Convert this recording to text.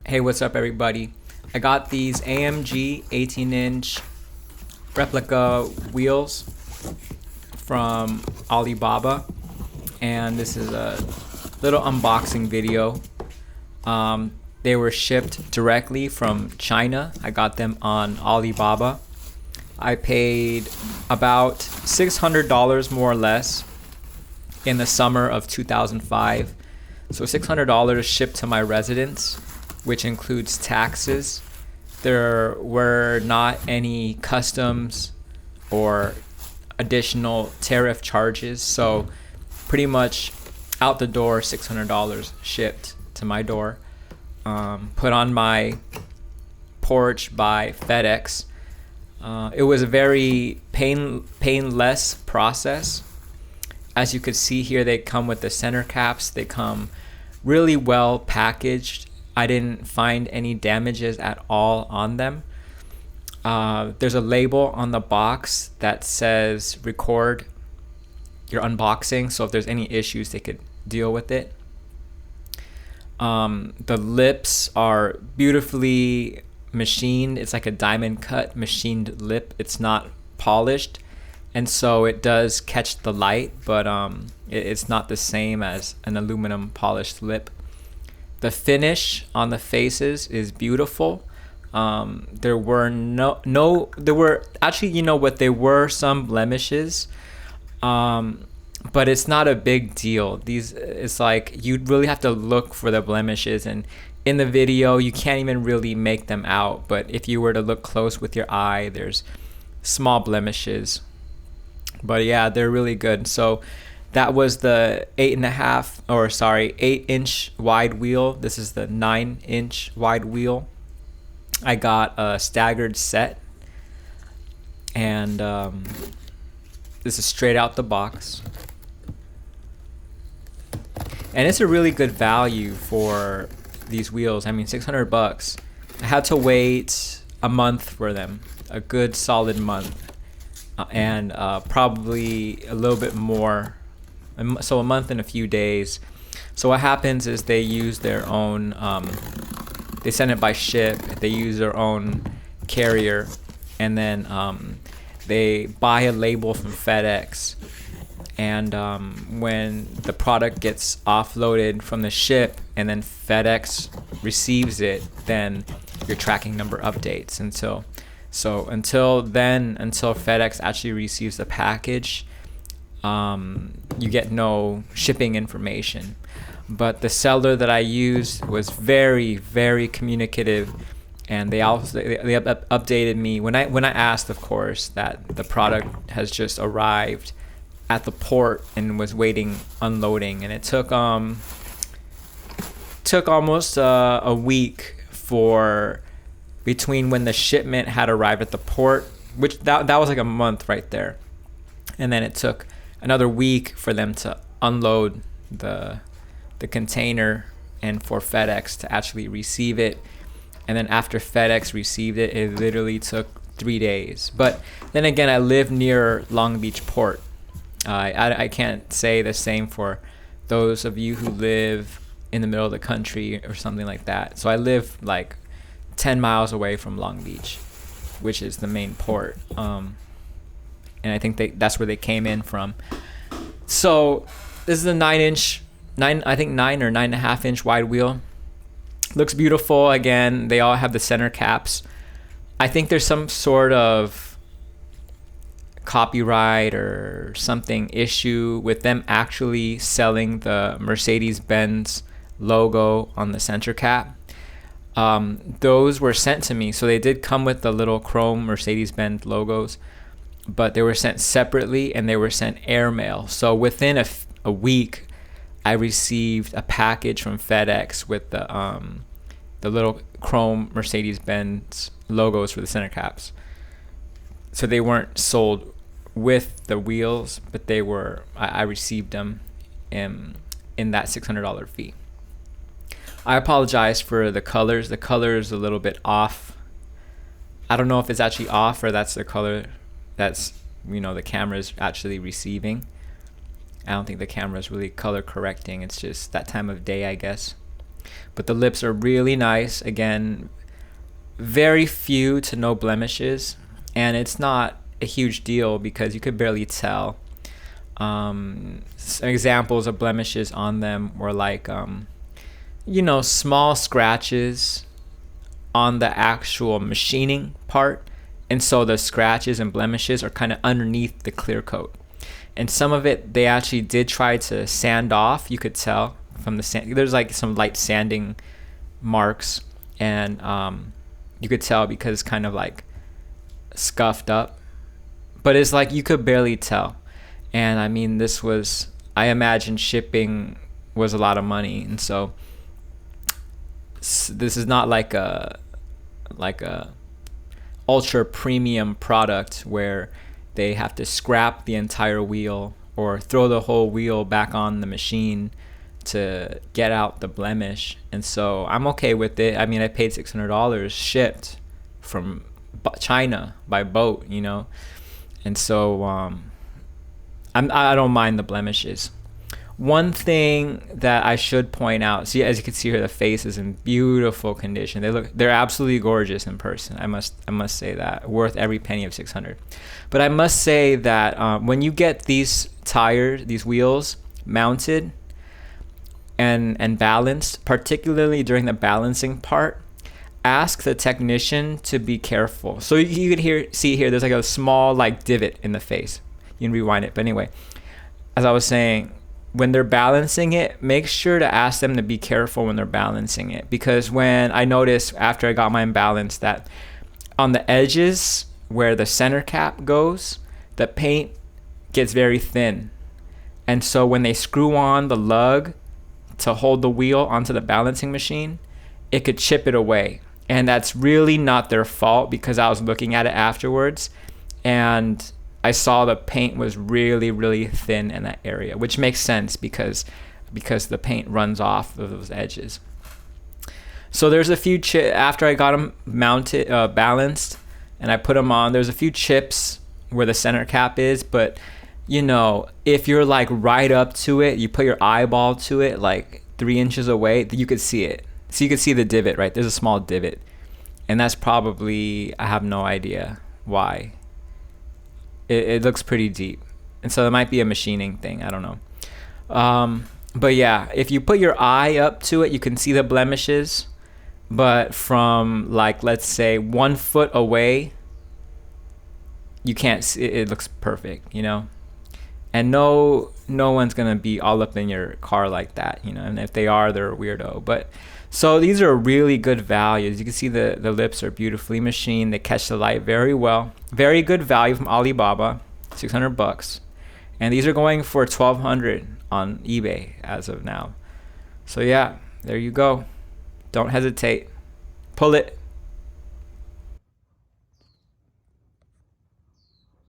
Hey, what's up, everybody? I got these AMG 18-inch replica wheels from Alibaba, and this is a little unboxing video. They were shipped directly from China. I got them on Alibaba. I paid about $600 more or less in the summer of 2005. So $600 shipped to my residence, which includes taxes. There were not any customs or additional tariff charges, so pretty much out the door, $600 shipped to my door. Put on my porch by FedEx. It was a very painless process. As you could see here, they come with the center caps. They come really well packaged. I didn't find any damages at all on them. There's a label on the box that says record your unboxing, so if there's any issues, they could deal with it. The lips are beautifully machined. It's like a diamond cut machined lip. It's not polished, and so it does catch the light, but it's not the same as an aluminum polished lip. The finish on the faces is beautiful. There were there were actually, there were some blemishes, but it's not a big deal. It's like you'd really have to look for the blemishes, and in the video you can't even really make them out, but if you were to look close with your eye, there's small blemishes. But yeah, they're really good. So that was the 8-inch wide wheel. This is the 9-inch wide wheel. I got a staggered set, and this is straight out the box. And it's a really good value for these wheels. I mean, $600. I had to wait a month for them, a good solid month, and probably a little bit more. So a month and a few days. So what happens is they use their own, they send it by ship, they use their own carrier, and then they buy a label from FedEx, and when the product gets offloaded from the ship and then FedEx receives it, then your tracking number updates. Until FedEx actually receives the package, you get no shipping information. But the seller that I used was very, very communicative, and they updated me when I asked, of course, that the product has just arrived at the port and was waiting unloading, and it took almost a week for between when the shipment had arrived at the port, which that was like a month right there, and then it took another week for them to unload the container and for FedEx to actually receive it. And then after FedEx received it, it literally took 3 days. But then again, I live near Long Beach Port. I can't say the same for those of you who live in the middle of the country or something like that. So I live like 10 miles away from Long Beach, which is the main port. And I think that's where they came in from. So this is a 9 or 9.5 inch wide wheel. Looks beautiful. Again, they all have the center caps. I think there's some sort of copyright or something issue with them actually selling the Mercedes logo on the center cap. Those were sent to me, so they did come with the little chrome Mercedes-Benz logos, but they were sent separately, and they were sent airmail. So within a week, I received a package from FedEx with the little chrome Mercedes-Benz logos for the center caps. So they weren't sold with the wheels, but they were. I received them in that $600 fee. I apologize for the colors. The color is a little bit off. I don't know if it's actually off or that's the color that's the camera is actually receiving. I don't think the camera is really color correcting. It's just that time of day, I guess. but the lips are really nice. Again, very few to no blemishes, and it's not a huge deal because you could barely tell. Some examples of blemishes on them were like, small scratches on the actual machining part, and so the scratches and blemishes are kind of underneath the clear coat. And some of it they actually did try to sand off. You could tell from the sand. There's like some light sanding marks, and you could tell because it's kind of like scuffed up, but it's like you could barely tell. And I mean, I imagine shipping was a lot of money, and so this is not like a ultra premium product where they have to scrap the entire wheel or throw the whole wheel back on the machine to get out the blemish. And so I'm okay with it. I mean, I paid $600 shipped from China by boat, and so I don't mind the blemishes. One thing that I should point out, see, as you can see here, the face is in beautiful condition. They're absolutely gorgeous in person. I must say that, worth every penny of 600. But I must say that when you get these tires, these wheels mounted and balanced, particularly during the balancing part, ask the technician to be careful. So you can see here, there's like a small like divot in the face. You can rewind it, but anyway, as I was saying, when they're balancing it, make sure to ask them to be careful when they're balancing it, because when I noticed after I got mine balanced that on the edges where the center cap goes, the paint gets very thin, and so when they screw on the lug to hold the wheel onto the balancing machine, it could chip it away. And that's really not their fault, because I was looking at it afterwards and I saw the paint was really, really thin in that area, which makes sense because the paint runs off of those edges. So there's a few after I got them mounted, balanced, and I put them on, there's a few chips where the center cap is, but if you're like right up to it, you put your eyeball to it like 3 inches away, you could see it. So you could see the divot, right? There's a small divot, and that's probably, I have no idea why. It looks pretty deep, and so it might be a machining thing. I don't know. But yeah, if you put your eye up to it, you can see the blemishes, but from like, let's say 1 foot away, you can't see it. It looks perfect, and no one's gonna be all up in your car like that, and if they are, they're a weirdo. But so these are really good values. You can see the lips are beautifully machined. They catch the light very well. Very good value from Alibaba, $600, and these are going for $1,200 on eBay as of now. So yeah, there you go. Don't hesitate. Pull it.